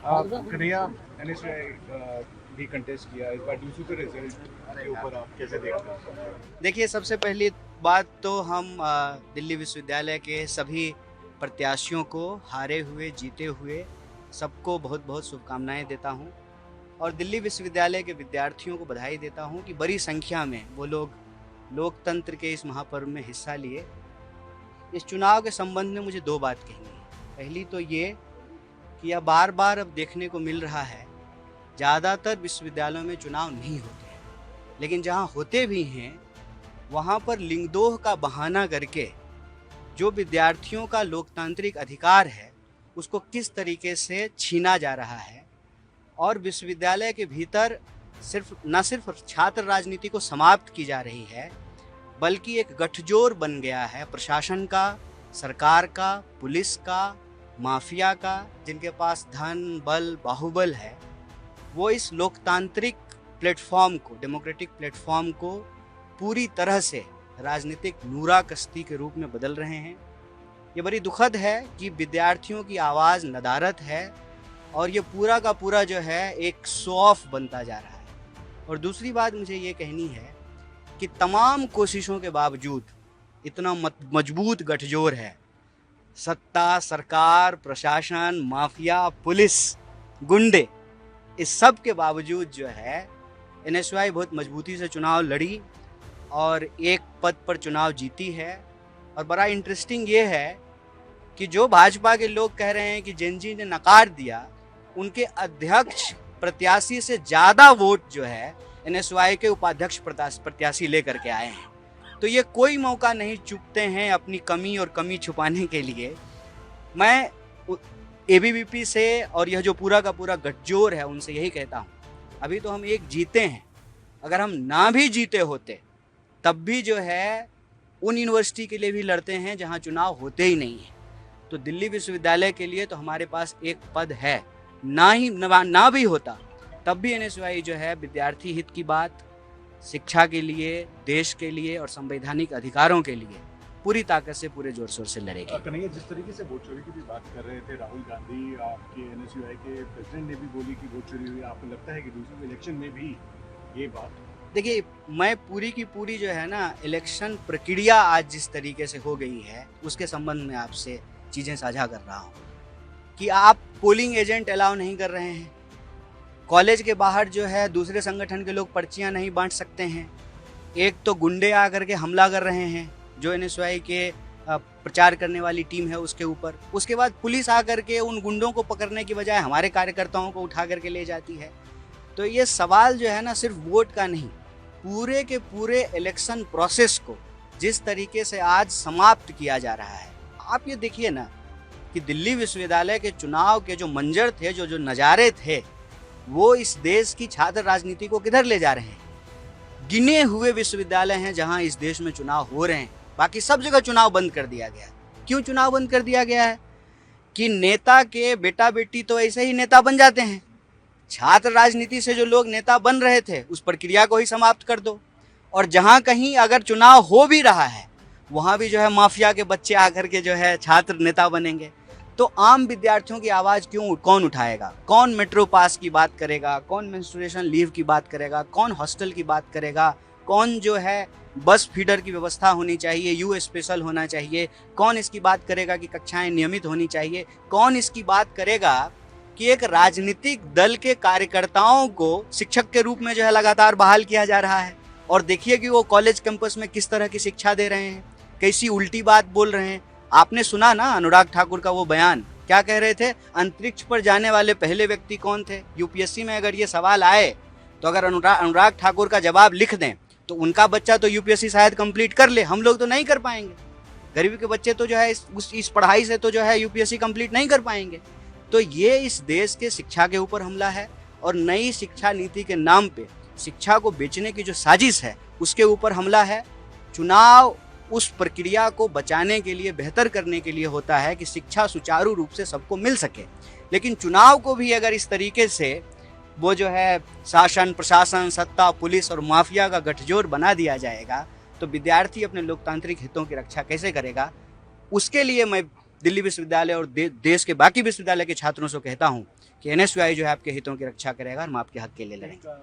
Kanhaiya NSY भी contest किया इस बार डीसी के रिजल्ट के ऊपर आप कैसे देखते हैं? देखिए, सबसे पहली बात तो हम दिल्ली विश्वविद्यालय के सभी प्रत्याशियों को हारे हुए जीते हुए सबको बहुत बहुत शुभकामनाएं देता हूं और दिल्ली विश्वविद्यालय के विद्यार्थियों को बधाई देता हूं कि बड़ी संख्या में वो लोग लोकतंत्र के इस महापर्व में हिस्सा लिए। इस चुनाव के संबंध में मुझे दो बात कहनी है। पहली तो ये कि यह बार बार अब देखने को मिल रहा है, ज़्यादातर विश्वविद्यालयों में चुनाव नहीं होते हैं, लेकिन जहाँ होते भी हैं वहाँ पर लिंगदोह का बहाना करके जो विद्यार्थियों का लोकतांत्रिक अधिकार है उसको किस तरीके से छीना जा रहा है और विश्वविद्यालय के भीतर न सिर्फ छात्र राजनीति को समाप्त की जा रही है, बल्कि एक गठजोड़ बन गया है प्रशासन का, सरकार का, पुलिस का, माफिया का, जिनके पास धन बल बाहुबल है। वो इस लोकतांत्रिक प्लेटफॉर्म को, डेमोक्रेटिक प्लेटफॉर्म को पूरी तरह से राजनीतिक नूरा कश्ती के रूप में बदल रहे हैं। ये बड़ी दुखद है कि विद्यार्थियों की आवाज़ नदारत है और ये पूरा का पूरा जो है एक शो ऑफ बनता जा रहा है। और दूसरी बात मुझे ये कहनी है कि तमाम कोशिशों के बावजूद इतना मजबूत गठजोड़ है, सत्ता, सरकार, प्रशासन, माफिया, पुलिस, गुंडे, इस सब के बावजूद जो है NSY बहुत मजबूती से चुनाव लड़ी और एक पद पर चुनाव जीती है। और बड़ा इंटरेस्टिंग ये है कि जो भाजपा के लोग कह रहे हैं कि जेनजी ने नकार दिया, उनके अध्यक्ष प्रत्याशी से ज़्यादा वोट जो है NSY के उपाध्यक्ष प्रत्याशी लेकर के आए हैं। तो ये कोई मौका नहीं चूकते हैं अपनी कमी और कमी छुपाने के लिए। मैं ABVP से और यह जो पूरा का पूरा गठजोड़ है उनसे यही कहता हूँ, अभी तो हम एक जीते हैं, अगर हम ना भी जीते होते तब भी जो है उन यूनिवर्सिटी के लिए भी लड़ते हैं जहाँ चुनाव होते ही नहीं है। तो दिल्ली विश्वविद्यालय के लिए तो हमारे पास एक पद है, ना भी होता तब भी NSY जो है विद्यार्थी हित की बात, शिक्षा के लिए, देश के लिए और संवैधानिक अधिकारों के लिए पूरी ताकत से, पूरे जोर शोर से लड़ेगी। कन्हैया, जिस तरीके से वोट चोरी की भी बात कर रहे थे राहुल गांधी, आपके NSY के प्रेसिडेंट ने भी बोली कि वोट चोरी हुई, आपको लगता है कि दूसरे इलेक्शन में भी ये बात? देखिए, मैं पूरी की पूरी जो है ना इलेक्शन प्रक्रिया आज जिस तरीके से हो गई है उसके संबंध में आपसे चीज़ें साझा कर रहा हूँ कि आप पोलिंग एजेंट अलाउ नहीं कर रहे हैं, कॉलेज के बाहर जो है दूसरे संगठन के लोग पर्चियां नहीं बांट सकते हैं, एक तो गुंडे आकर के हमला कर रहे हैं जो NSY के प्रचार करने वाली टीम है उसके ऊपर, उसके बाद पुलिस आकर के उन गुंडों को पकड़ने की बजाय हमारे कार्यकर्ताओं को उठा करके ले जाती है। तो ये सवाल जो है ना सिर्फ वोट का नहीं, पूरे के पूरे इलेक्शन प्रोसेस को जिस तरीके से आज समाप्त किया जा रहा है। आप ये देखिए ना कि दिल्ली विश्वविद्यालय के चुनाव के जो मंजर थे, जो नज़ारे थे, वो इस देश की छात्र राजनीति को किधर ले जा रहे हैं। गिने हुए विश्वविद्यालय हैं जहां इस देश में चुनाव हो रहे हैं, बाकी सब जगह चुनाव बंद कर दिया गया है। क्यों चुनाव बंद कर दिया गया है? कि नेता के बेटा बेटी तो ऐसे ही नेता बन जाते हैं, छात्र राजनीति से जो लोग नेता बन रहे थे उस प्रक्रिया को ही समाप्त कर दो। और जहां कहीं अगर चुनाव हो भी रहा है वहां भी जो है माफिया के बच्चे आकर के जो है छात्र नेता बनेंगे। तो आम विद्यार्थियों की आवाज़ कौन उठाएगा? कौन मेट्रो पास की बात करेगा? कौन मेंस्ट्रुएशन लीव की बात करेगा? कौन हॉस्टल की बात करेगा? कौन जो है बस फीडर की व्यवस्था होनी चाहिए, यू स्पेशल होना चाहिए? कौन इसकी बात करेगा कि कक्षाएं नियमित होनी चाहिए? कौन इसकी बात करेगा कि एक राजनीतिक दल के कार्यकर्ताओं को शिक्षक के रूप में जो है लगातार बहाल किया जा रहा है? और देखिए कि वो कॉलेज कैंपस में किस तरह की शिक्षा दे रहे हैं, कैसी उल्टी बात बोल रहे हैं। आपने सुना ना अनुराग ठाकुर का वो बयान, क्या कह रहे थे? अंतरिक्ष पर जाने वाले पहले व्यक्ति कौन थे? UPSC में अगर ये सवाल आए तो अगर अनुराग ठाकुर का जवाब लिख दें तो उनका बच्चा तो UPSC शायद कंप्लीट कर ले, हम लोग तो नहीं कर पाएंगे। गरीबी के बच्चे तो जो है इस पढ़ाई से तो जो है UPSC कंप्लीट नहीं कर पाएंगे। तो ये इस देश के शिक्षा के ऊपर हमला है और नई शिक्षा नीति के नाम पे शिक्षा को बेचने की जो साजिश है उसके ऊपर हमला है। चुनाव उस प्रक्रिया को बचाने के लिए, बेहतर करने के लिए होता है कि शिक्षा सुचारू रूप से सबको मिल सके, लेकिन चुनाव को भी अगर इस तरीके से वो जो है शासन, प्रशासन, सत्ता, पुलिस और माफिया का गठजोड़ बना दिया जाएगा तो विद्यार्थी अपने लोकतांत्रिक हितों की रक्षा कैसे करेगा? उसके लिए मैं दिल्ली विश्वविद्यालय और देश के बाकी विश्वविद्यालय के छात्रों से कहता हूँ कि एनएसयूआई जो है आपके हितों की रक्षा करेगा और हम आपके हक के लिए लड़ेंगे।